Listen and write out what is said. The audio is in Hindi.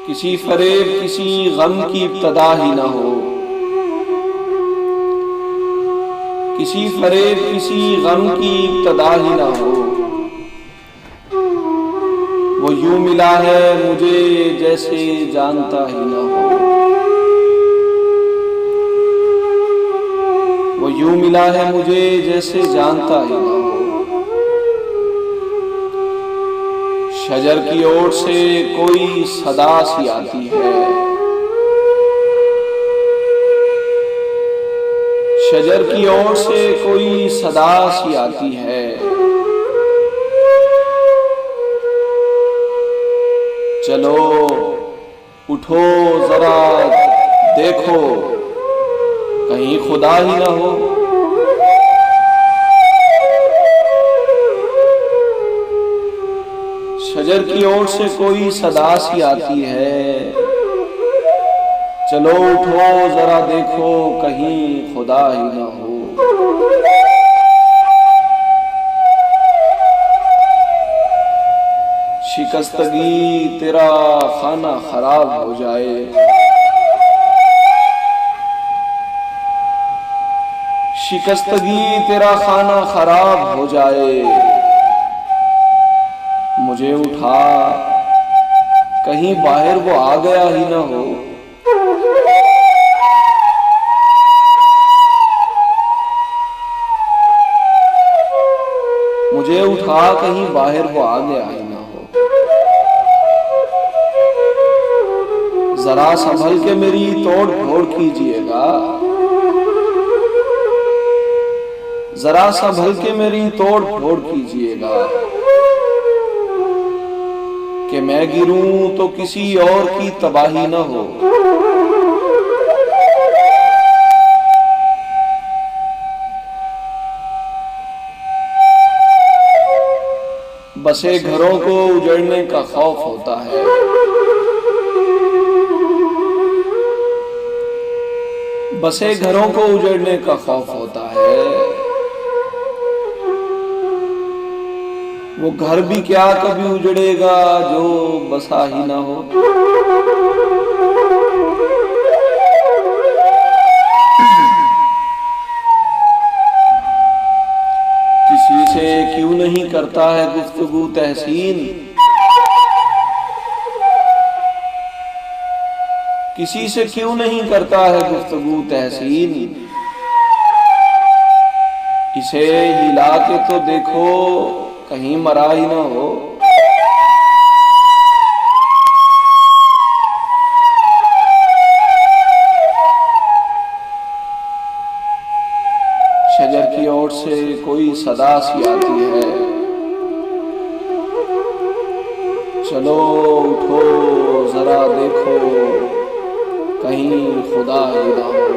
किसी फरेब किसी गम की इब्तदा ही ना हो, किसी फरेब किसी गम की इब्तदा ही ना हो। वो यूं मिला है मुझे जैसे जानता ही ना हो, वो यूं मिला है मुझे जैसे जानता ही ना हो। शजर की ओर से कोई सदा सी आती है, शजर की ओर से कोई सदा सी आती है। चलो उठो जरा देखो कहीं खुदा ही ना हो। शजर की ओर से कोई सदा सी आती है, चलो उठो जरा देखो कहीं खुदा ही ना हो। शिकस्तगी तेरा खाना खराब हो जाए, शिकस्तगी तेरा खाना खराब हो जाए। मुझे उठा कहीं बाहर वो आ गया ही ना हो। मुझे उठा कहीं बाहर वो आ गया ही ना हो। जरा संभल के मेरी तोड़ फोड़ कीजिएगा, जरा संभल के मेरी तोड़ फोड़ कीजिएगा। कि मैं गिरूं तो किसी और की तबाही न हो। बसे घरों को उजड़ने का खौफ होता है, बसे घरों को उजड़ने का खौफ होता है। वो घर भी क्या कभी उजड़ेगा जो बसा ही ना हो। किसी से क्यों नहीं करता है गुफ्तगू तहसीन, किसी से क्यों नहीं करता है गुफ्तगू तहसीन। इसे हिला के तो देखो कहीं मरा ही ना हो। शजर की ओर से कोई सदा सी आती है, चलो उठो जरा देखो कहीं खुदा ही ना हो।